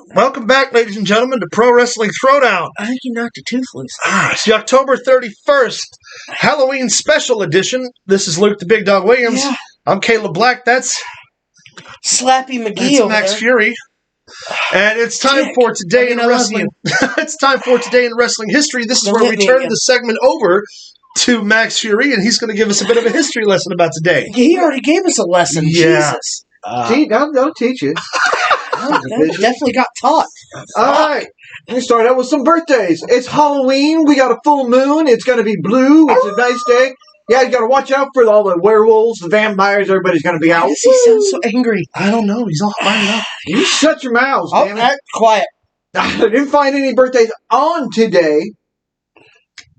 Welcome back, ladies and gentlemen, to Pro Wrestling Throwdown. I think you knocked a tooth loose. It's the October 31st Halloween Special Edition. This is Luke the Big Dog Williams. Yeah. I'm Caleb Black. That's Slappy McGee Max over there. Fury. And it's time for today in wrestling. It's time for today in wrestling history. This is where we turn the segment over to Max Fury, and he's going to give us a bit of a history lesson about today. He already gave us a lesson. Yeah. Jesus. I'll teach you. Definitely got taught. All right. We start out with some birthdays. It's Halloween. We got a full moon. It's going to be blue. It's a nice day. Yeah, you got to watch out for all the werewolves, the vampires. Everybody's going to be out. Why does he sound so angry? I don't know. He's all fired up. You shut your mouths, damn it. Quiet. I didn't find any birthdays on today.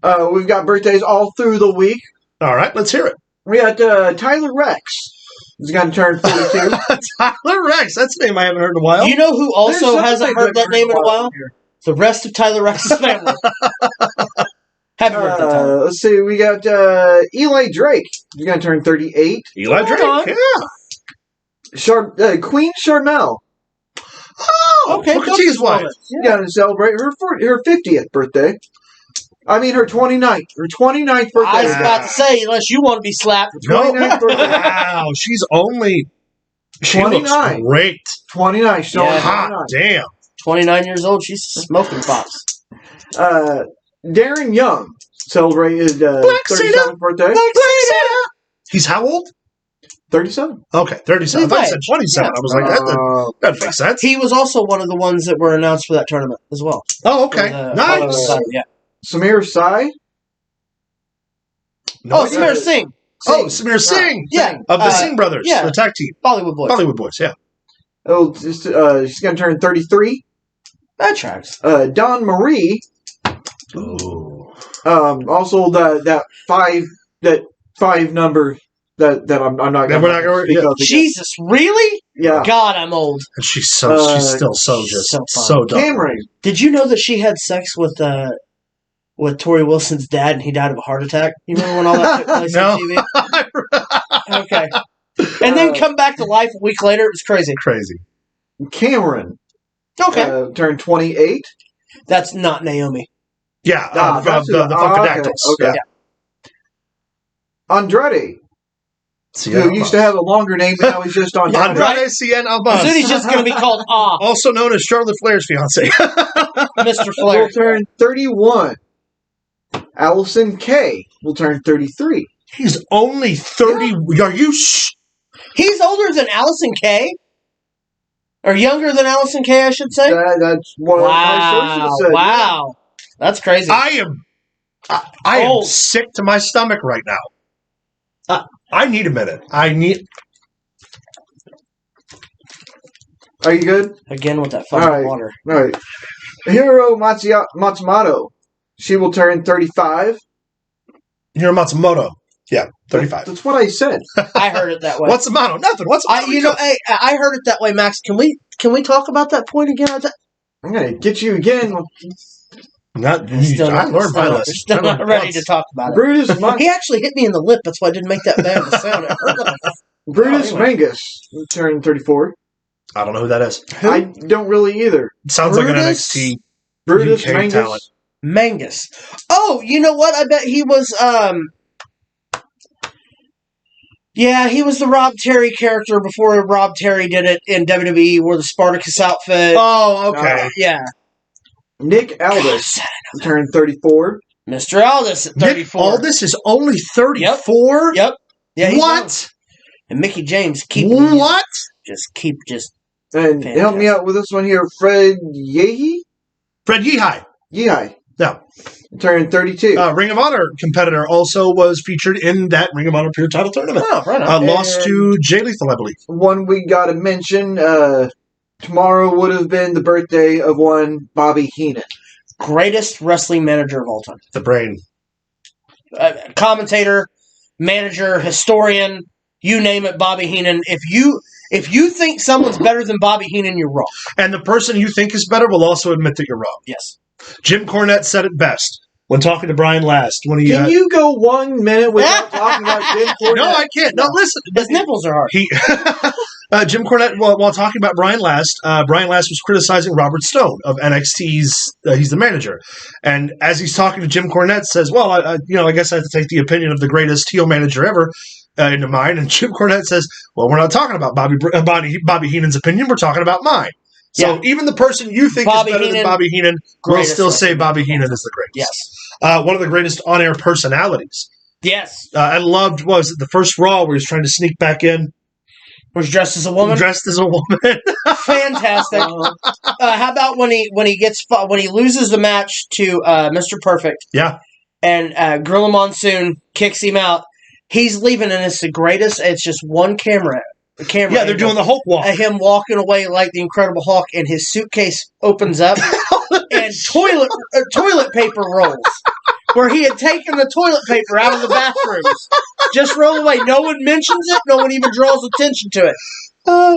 We've got birthdays all through the week. All right, let's hear it. We got Tyler Rex. He's going to turn 42. Tyler Rex. That's a name I haven't heard in a while. You know who also There's hasn't something heard that name in a while? The rest of Tyler Rex's family. Happy birthday, Tyler. Let's see. We got Eli Drake. He's going to turn 38. Eli Drake. Yeah. Queen Charmel. Oh, Okay, Booker T's wife. She's going to celebrate her 50th birthday. I mean, her 29th. Her 29th birthday. I was about to say, unless you want to be slapped. No. 29th birthday. Wow, she's only... She 29. looks great. 29. She's only Yeah. Hot 29. damn. 29 years old, she's smoking pops. Darren Young celebrated his 37th birthday. He's how old? 37. Okay, 37. I thought you said 27. I was like, that makes sense. He was also one of the ones that were announced for that tournament as well. Oh, okay. Nice. Nice. Yeah. Samir Sai. No, Samir Singh. Oh, Samir Singh. Yeah. Of the Singh brothers. yeah. The tag team. Bollywood Boys. Bollywood Boys, yeah. Oh, she's going to turn 33. That tracks. Don Marie. Oh. Also that five number that I'm not That we're not gonna- speak yeah. of again. Jesus, really? Yeah. God, I'm old. And she's still so just so fun. so dumb. Cameron. Did you know that she had sex with Tori Wilson's dad and he died of a heart attack? You remember when all that took place No. on TV? Okay. And then come back to life a week later. It was crazy. Crazy. Cameron. Okay. Turned 28. That's not Naomi. Yeah, That's the Funkadactyls. Okay. Yeah. Andrade. Who used to have a longer name, but now he's just Andrade. Andrade Cien Almas. Zuni's just going to be called Also known as Charlotte Flair's fiance. Mr. Flair. Will turn 31. Allison Kay will turn 33. He's only 30. Yeah. Are you... He's older than Allison Kay? Or younger than Allison Kay, I should say? That's what my sources said. Wow. That's crazy. I am sick to my stomach right now. I need a minute. Are you good? Again with that fucking water. All right. Hiro Matsumoto. She will turn 35. Hiro Matsumoto. Yeah, 35. That's what I said. I heard it that way. What's the motto? Nothing. What's the motto? I heard it that way, Max. Can we talk about that point again? I'm going to get you again. I learned my lesson. Still not ready to talk about it. Brutus He actually hit me in the lip. That's why I didn't make that bad of a sound. It hurt. Brutus Mangus will turn 34. I don't know who that is. I don't really either. Sounds like an NXT Brutus UK Mangus. talent. Mangus. Oh, you know what? I bet he was, yeah, he was the Rob Terry character before Rob Terry did it in WWE, wore the Spartacus outfit. Oh, okay. Yeah. Nick Aldis will turn 34. Mr. Aldis at 34. Nick Aldis is only 34? Yep. Yeah, what? And Mickey James What? And help me out with this one here, Fred Yehi? Fred Yehi. Yehi. No. Turned 32. Ring of Honor competitor also was featured in that Ring of Honor Pure Title tournament. Oh, right on. Lost to Jay Lethal, I believe. One we got to mention, tomorrow would have been the birthday of one Bobby Heenan. Greatest wrestling manager of all time. The brain. Commentator, manager, historian, you name it, Bobby Heenan. If you think someone's better than Bobby Heenan, you're wrong. And the person you think is better will also admit that you're wrong. Yes. Jim Cornette said it best when talking to Brian last. When he Can you go 1 minute without talking about Jim Cornette? No, I can't. No, listen. His nipples are hard. Jim Cornette, while talking about Brian Last was criticizing Robert Stone of NXT's. He's the manager, and as he's talking to Jim Cornette, says, "Well, I guess I have to take the opinion of the greatest heel manager ever into mine." And Jim Cornette says, "Well, we're not talking about Bobby Heenan's opinion. We're talking about mine." So even the person you think is better than Bobby Heenan will still say Bobby Heenan is the greatest. Yes, one of the greatest on-air personalities. Yes, I loved the first Raw where he was trying to sneak back in. Was dressed as a woman. Fantastic. How about when he loses the match to Mr. Perfect? Yeah. And Gorilla Monsoon kicks him out. He's leaving, and it's the greatest. It's just one camera. Yeah, they're doing the Hulk walk. Him walking away like the Incredible Hulk, and his suitcase opens up, and toilet paper rolls. Where he had taken the toilet paper out of the bathrooms. Just roll away. No one mentions it. No one even draws attention to it.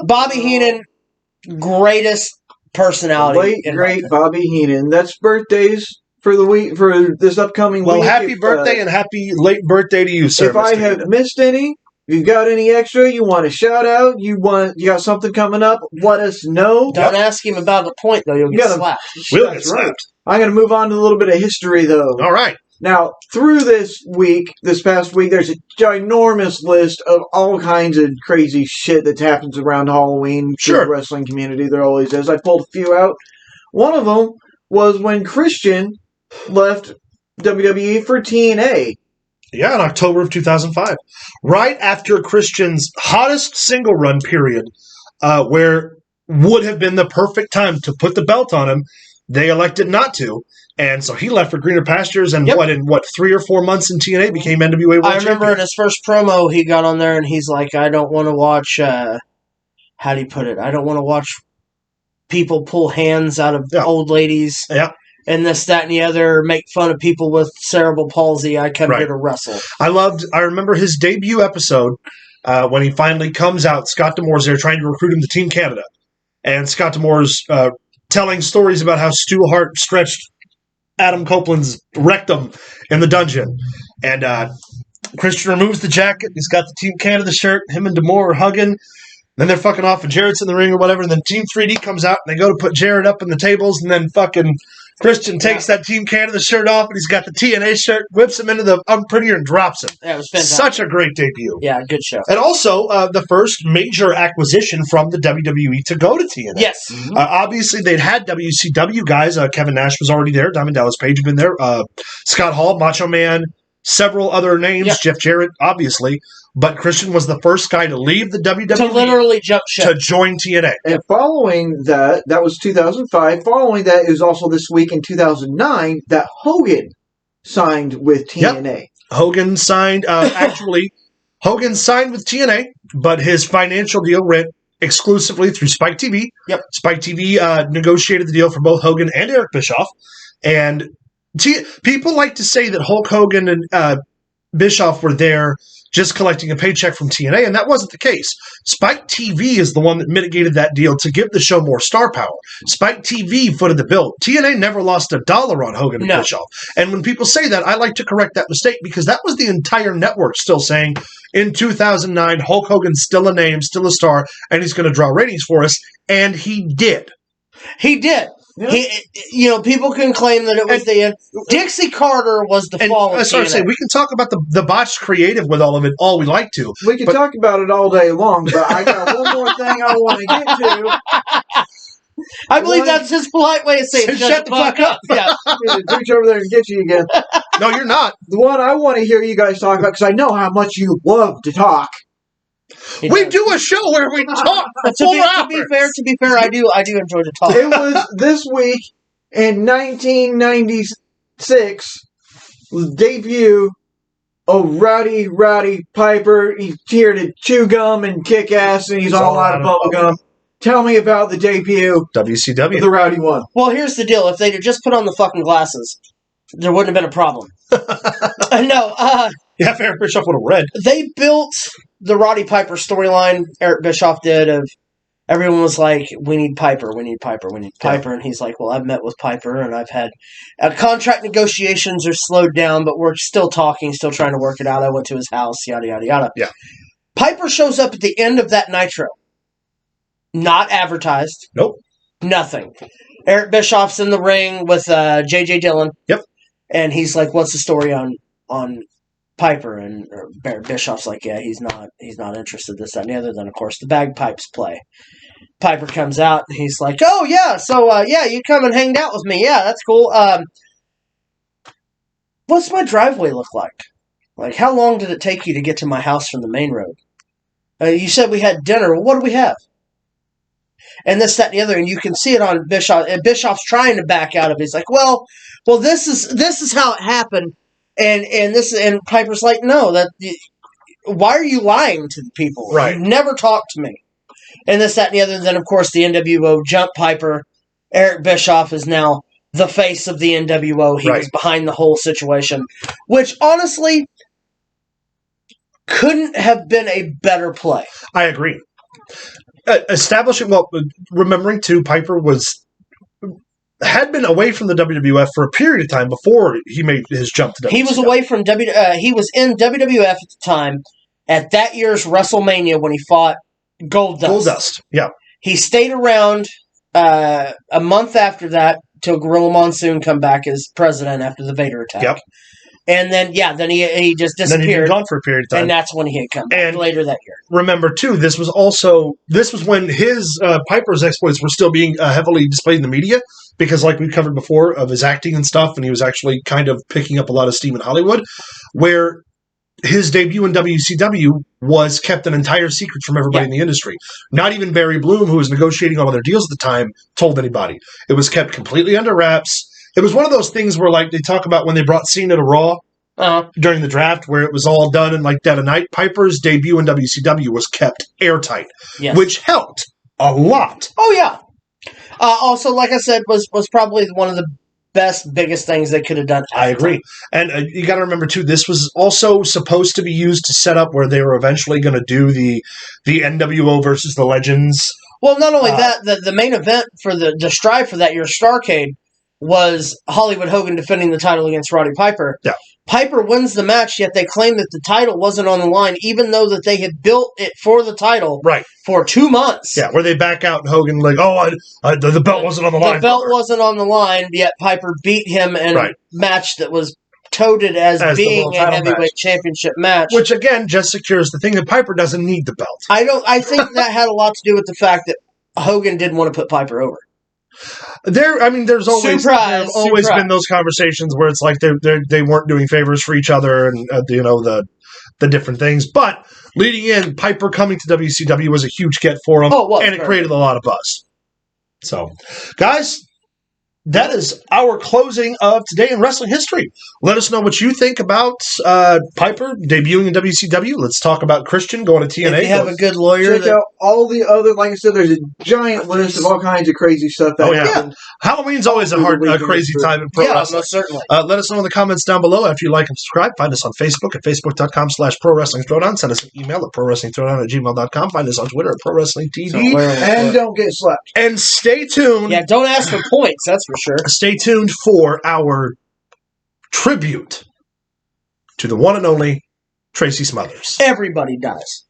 Bobby Heenan, greatest personality. Great Bobby Heenan. That's birthdays for the week, for this upcoming week. Well, happy birthday and happy late birthday to you, sir. If I have missed any, if you've got any extra, you want a shout out, you got something coming up, let us know. Don't ask him about the point, though. You'll get slapped. We'll get slapped. I'm going to move on to a little bit of history, though. All right. Now, through this past week, there's a ginormous list of all kinds of crazy shit that happens around Halloween. Sure. In the wrestling community, there always is. I pulled a few out. One of them was when Christian left WWE for TNA. Yeah, in October of 2005. Right after Christian's hottest single run period, where would have been the perfect time to put the belt on him, they elected not to. And so he left for greener pastures, and in 3 or 4 months in TNA became NWA World Champion. I remember in his first promo, he got on there and he's like, I don't want to watch, how do you put it? I don't want to watch people pull hands out of old ladies. Yeah. And this, that, and the other, make fun of people with cerebral palsy. I come here to wrestle. I remember his debut episode when he finally comes out. Scott D'Amore's there trying to recruit him to Team Canada. And Scott D'Amore's telling stories about how Stu Hart stretched Adam Copeland's rectum in the dungeon. And Christian removes the jacket. He's got the Team Canada shirt. Him and D'Amore are hugging. Then they're fucking off, and Jarrett's in the ring or whatever. And then Team 3D comes out, and they go to put Jarrett up in the tables. And then fucking Christian takes that Team Canada shirt off, and he's got the TNA shirt, whips him into the Unprettier, and drops him. Yeah, it was fantastic. Such a great debut. Yeah, good show. And also the first major acquisition from the WWE to go to TNA. Yes. Mm-hmm. Obviously, they'd had WCW guys. Kevin Nash was already there. Diamond Dallas Page had been there. Scott Hall, Macho Man, several other names. Jeff Jarrett, obviously. But Christian was the first guy to leave the WWE. To literally jump ship. To join TNA. And following that was 2005. Following that, it was also this week in 2009 that Hogan signed with TNA. Yep. Hogan signed, Hogan signed with TNA, but his financial deal went exclusively through Spike TV. Yep. Spike TV negotiated the deal for both Hogan and Eric Bischoff. And people like to say that Hulk Hogan and Bischoff were there just collecting a paycheck from TNA, and that wasn't the case. Spike TV is the one that mitigated that deal to give the show more star power. Spike TV footed the bill. TNA never lost $1 on Hogan and Bischoff. And when people say that, I like to correct that mistake, because that was the entire network still saying, in 2009, Hulk Hogan's still a name, still a star, and he's going to draw ratings for us, and he did. He did. Yeah. People can claim that it was the end. Dixie Carter was the fall of TNA. We can talk about the botched creative with all of it all we like to. We can talk about it all day long, but I got one more thing I want to get to. I believe that's his polite way of saying, shut the fuck up. Yeah. Reach over there and get you again. No, you're not. The one I want to hear you guys talk about, because I know how much you love to talk. We do a show where we talk for 4 hours. To be fair, I do enjoy the talk. It was this week in 1996, the debut of Rowdy Piper. He's here to chew gum and kick ass, and he's all out of bubble gum. Tell me about the debut. WCW. The Rowdy one. Well, here's the deal. If they'd have just put on the fucking glasses, there wouldn't have been a problem. Yeah, if Eric Bischoff would have read. They built the Roddy Piper storyline, Eric Bischoff did, of everyone was like, we need Piper. And he's like, well, I've met with Piper, and I've had contract negotiations are slowed down, but we're still talking, still trying to work it out. I went to his house, yada, yada, yada. Yeah. Piper shows up at the end of that Nitro. Not advertised. Nope. Nothing. Eric Bischoff's in the ring with J.J. Dillon. Yep. And he's like, "What's the story on Piper?" And Bischoff's like, "Yeah, he's not interested. This, that, and the other." Then, of course, the bagpipes play. Piper comes out and he's like, "Oh yeah, so yeah, you come and hanged out with me. Yeah, that's cool. What's my driveway look like? Like, how long did it take you to get to my house from the main road? You said we had dinner. Well, what do we have?" And this, that, and the other, and you can see it on Bischoff. And Bischoff's trying to back out of it. He's like, well, this is how it happened, and Piper's like, "No, why are you lying to the people? Right. You never talked to me." And this, that, and the other. And then, of course, the NWO jump Piper. Eric Bischoff is now the face of the NWO. He was behind the whole situation, which honestly couldn't have been a better play. I agree. Remembering too, Piper had been away from the WWF for a period of time before he made his jump to WWF. He was away from he was in WWF at the time at that year's WrestleMania when he fought Goldust. Goldust, yeah. He stayed around a month after that till Gorilla Monsoon come back as president after the Vader attack. Yep. And then he just disappeared. And then he'd been gone for a period of time. And that's when he had come back later that year. Remember, too, this was when his Piper's exploits were still being heavily displayed in the media because, like we covered before, of his acting and stuff, and he was actually kind of picking up a lot of steam in Hollywood, where his debut in WCW was kept an entire secret from everybody in the industry. Not even Barry Bloom, who was negotiating all of their deals at the time, told anybody. It was kept completely under wraps. It was one of those things where, like, they talk about when they brought Cena to Raw during the draft, where it was all done in, like, dead of night. Piper's debut in WCW was kept airtight, which helped a lot. Oh, yeah. Also, like I said, was probably one of the biggest things they could have done. I agree. And you got to remember, too, this was also supposed to be used to set up where they were eventually going to do the NWO versus the Legends. Well, not only that, the main event for the strive for that year's Starrcade was Hollywood Hogan defending the title against Roddy Piper. Yeah. Piper wins the match, yet they claim that the title wasn't on the line, even though that they had built it for the title for 2 months. Yeah, where they back out and Hogan like, the belt wasn't on the line. The belt wasn't on the line, yet Piper beat him in a match that was touted as being a heavyweight championship match. Which, again, just secures the thing that Piper doesn't need the belt. I think that had a lot to do with the fact that Hogan didn't want to put Piper over. There's always been those conversations where it's like they weren't doing favors for each other, and the different things. But leading in, Piper coming to WCW was a huge get for him, and it created a lot of buzz. So, guys, that is our closing of Today in Wrestling History. Let us know what you think about Piper debuting in WCW. Let's talk about Christian going to TNA. If you have a good lawyer. Check out all the other, like I said, there's a giant list of all kinds of crazy stuff. Halloween's always a crazy time in pro wrestling. Most certainly. Let us know in the comments down below after you like and subscribe. Find us on Facebook at facebook.com/Pro Wrestling Throwdown. Send us an email at prowrestlingthrowdown@gmail.com. Find us on Twitter at Pro Wrestling TV. And don't get slapped. And stay tuned. Yeah, don't ask for points, that's for sure. Stay tuned for our tribute to the one and only Tracy Smothers. Everybody dies.